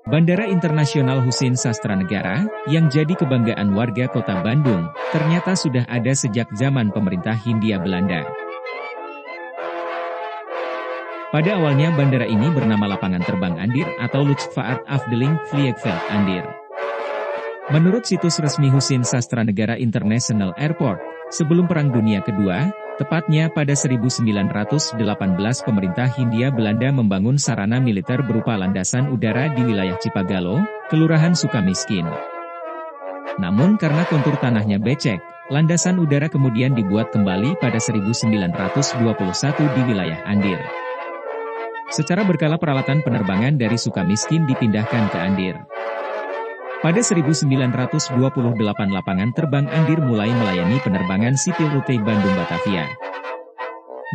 Bandara Internasional Husein Sastranegara, yang jadi kebanggaan warga kota Bandung, ternyata sudah ada sejak zaman pemerintah Hindia Belanda. Pada awalnya bandara ini bernama Lapangan Terbang Andir atau Luchtvaart Afdeling Vliegveld Andir. Menurut situs resmi Husein Sastranegara International Airport, sebelum Perang Dunia Kedua, tepatnya pada 1918 pemerintah Hindia Belanda membangun sarana militer berupa landasan udara di wilayah Cipagalo, Kelurahan Sukamiskin. Namun karena kontur tanahnya becek, landasan udara kemudian dibuat kembali pada 1921 di wilayah Andir. Secara berkala peralatan penerbangan dari Sukamiskin dipindahkan ke Andir. Pada 1928 lapangan terbang Andir mulai melayani penerbangan sipil rute Bandung-Batavia.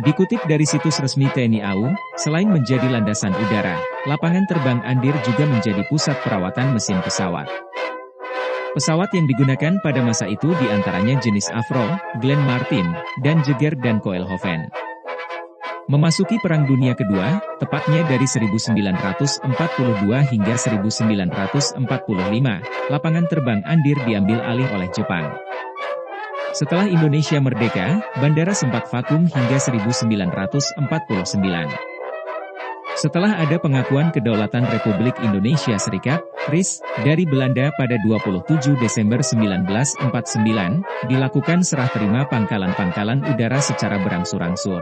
Dikutip dari situs resmi TNI AU, selain menjadi landasan udara, lapangan terbang Andir juga menjadi pusat perawatan mesin pesawat. Pesawat yang digunakan pada masa itu diantaranya jenis Avro, Glenn Martin, dan Jaeger dan Koelhoven. Memasuki Perang Dunia Kedua, tepatnya dari 1942 hingga 1945, lapangan terbang Andir diambil alih oleh Jepang. Setelah Indonesia merdeka, bandara sempat vakum hingga 1949. Setelah ada pengakuan Kedaulatan Republik Indonesia Serikat, RIS, dari Belanda pada 27 Desember 1949, dilakukan serah terima pangkalan-pangkalan udara secara berangsur-angsur.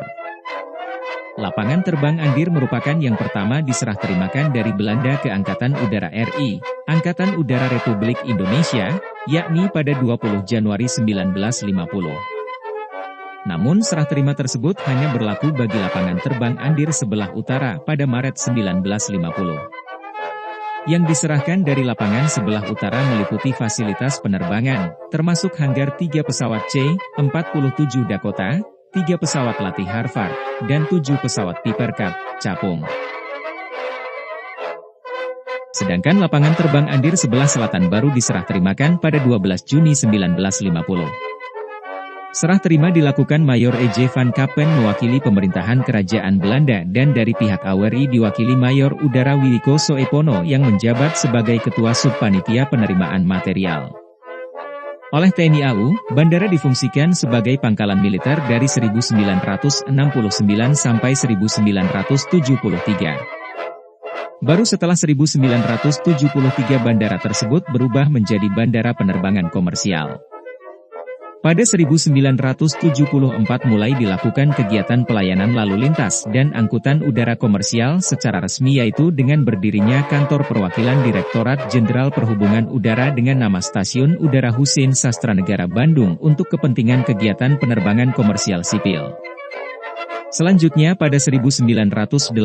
Lapangan terbang Andir merupakan yang pertama diserah terimakan dari Belanda ke Angkatan Udara RI, Angkatan Udara Republik Indonesia, yakni pada 20 Januari 1950. Namun serah terima tersebut hanya berlaku bagi lapangan terbang Andir sebelah utara pada Maret 1950. Yang diserahkan dari lapangan sebelah utara meliputi fasilitas penerbangan, termasuk hanggar 3 pesawat C-47 Dakota, 3 pesawat latih Harvard, dan 7 pesawat Piper Cub, Capung. Sedangkan lapangan terbang Andir sebelah selatan baru diserah terimakan pada 12 Juni 1950. Serah terima dilakukan Mayor E.J. van Kapen mewakili pemerintahan Kerajaan Belanda dan dari pihak AWRI diwakili Mayor Udara Wiwiko Soepono yang menjabat sebagai Ketua Subpanitia Penerimaan Material. Oleh TNI AU, bandara difungsikan sebagai pangkalan militer dari 1969 sampai 1973. Baru setelah 1973 bandara tersebut berubah menjadi bandara penerbangan komersial. Pada 1974 mulai dilakukan kegiatan pelayanan lalu lintas dan angkutan udara komersial secara resmi yaitu dengan berdirinya Kantor Perwakilan Direktorat Jenderal Perhubungan Udara dengan nama Stasiun Udara Husein Sastranegara Bandung untuk kepentingan kegiatan penerbangan komersial sipil. Selanjutnya pada 1983,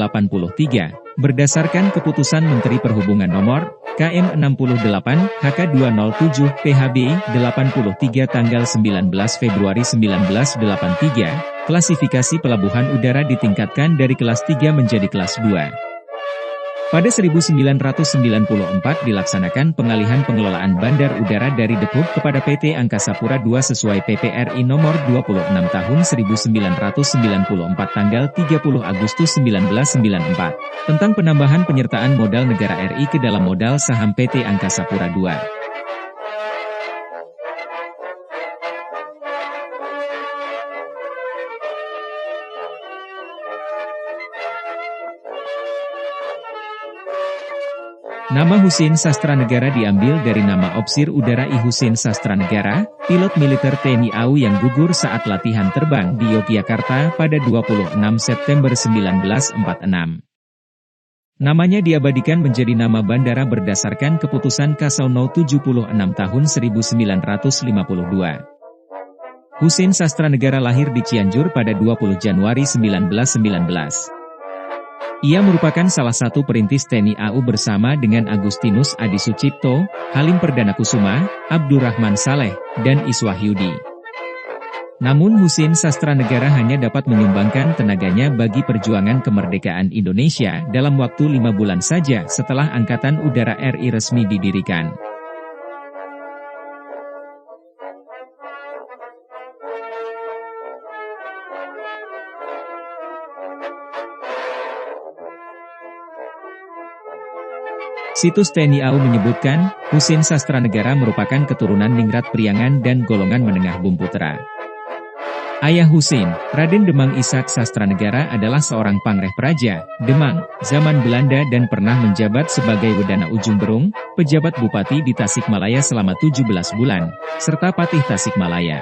berdasarkan Keputusan Menteri Perhubungan Nomor KM 68 HK207 PHB 83 tanggal 19 Februari 1983, klasifikasi pelabuhan udara ditingkatkan dari kelas 3 menjadi kelas 2. Pada 1994 dilaksanakan pengalihan pengelolaan bandar udara dari Depok kepada PT Angkasa Pura II sesuai PP RI nomor 26 tahun 1994 tanggal 30 Agustus 1994 tentang penambahan penyertaan modal negara RI ke dalam modal saham PT Angkasa Pura II. Nama Husein Sastranegara diambil dari nama Opsir Udara I Husein Sastranegara, pilot militer TNI AU yang gugur saat latihan terbang di Yogyakarta pada 26 September 1946. Namanya diabadikan menjadi nama bandara berdasarkan Keputusan Kasauno 76 tahun 1952. Husein Sastranegara lahir di Cianjur pada 20 Januari 1919. Ia merupakan salah satu perintis TNI AU bersama dengan Agustinus Adi Sucipto, Halim Perdana Kusuma, Abdurrahman Saleh, dan Iswahyudi. Namun Husein Sastranegara hanya dapat menyumbangkan tenaganya bagi perjuangan kemerdekaan Indonesia dalam waktu 5 bulan saja setelah Angkatan Udara RI resmi didirikan. Situs TNI AU menyebutkan, Husin Sastranegara merupakan keturunan Ningrat Priangan dan golongan menengah Bumputera. Ayah Husin, Raden Demang Ishak Sastranegara adalah seorang pangreh praja, Demang, zaman Belanda dan pernah menjabat sebagai Wedana Ujung Berung, pejabat bupati di Tasikmalaya selama 17 bulan, serta Patih Tasikmalaya.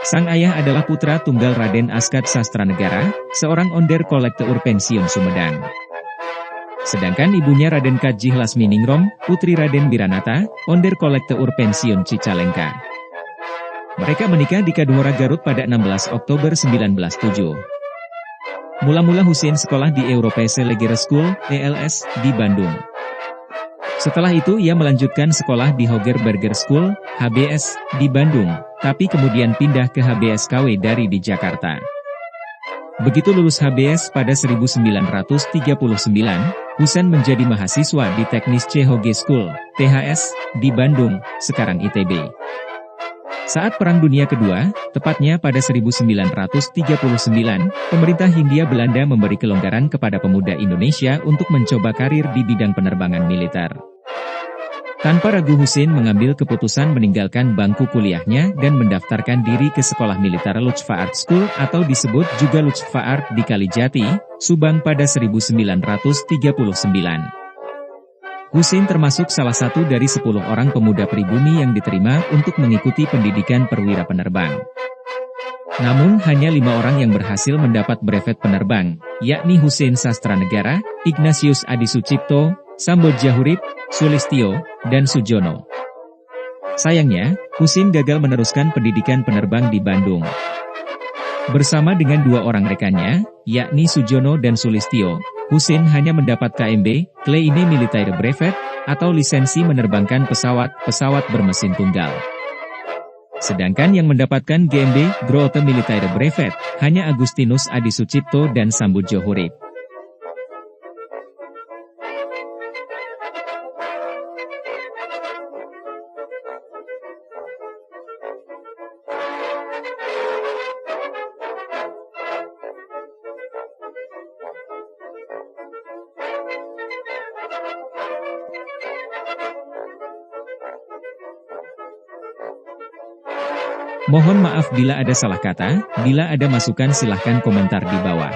Sang ayah adalah putra tunggal Raden Askat Sastranegara, seorang onder kolekteur pensiun Sumedang. Sedangkan ibunya Raden Kajih Lasminingrum, putri Raden Biranata, onder kolekteur pensiun Cicalengka. Mereka menikah di Kadungora Garut pada 16 Oktober 1907. Mula-mula Husin sekolah di Europese Legere School, ELS, di Bandung. Setelah itu ia melanjutkan sekolah di Hoger Berger School, HBS, di Bandung, tapi kemudian pindah ke HBSKW dari di Jakarta. Begitu lulus HBS pada 1939, Husin menjadi mahasiswa di Teknis C Hoge School, THS, di Bandung, sekarang ITB. Saat Perang Dunia Kedua, tepatnya pada 1939, pemerintah Hindia Belanda memberi kelonggaran kepada pemuda Indonesia untuk mencoba karir di bidang penerbangan militer. Tanpa ragu Husin mengambil keputusan meninggalkan bangku kuliahnya dan mendaftarkan diri ke Sekolah Militer Luchtvaart School atau disebut juga Luchtvaart di Kalijati, Subang pada 1939. Husin termasuk salah satu dari 10 orang pemuda pribumi yang diterima untuk mengikuti pendidikan perwira penerbang. Namun hanya 5 orang yang berhasil mendapat brevet penerbang, yakni Husin Sastranegara, Ignatius Adi Sucipto, Sambodja Hurip, Sulistyo, dan Sujono. Sayangnya, Husin gagal meneruskan pendidikan penerbang di Bandung. Bersama dengan 2 orang rekannya, yakni Sujono dan Sulistyo, Husin hanya mendapat KMB, Kleine Militaire Brevet, atau lisensi menerbangkan pesawat bermesin tunggal. Sedangkan yang mendapatkan GMB, Grote Militaire Brevet, hanya Agustinus Adi Sucipto dan Sambodja Hurip. Mohon maaf bila ada salah kata, bila ada masukan silahkan komentar di bawah.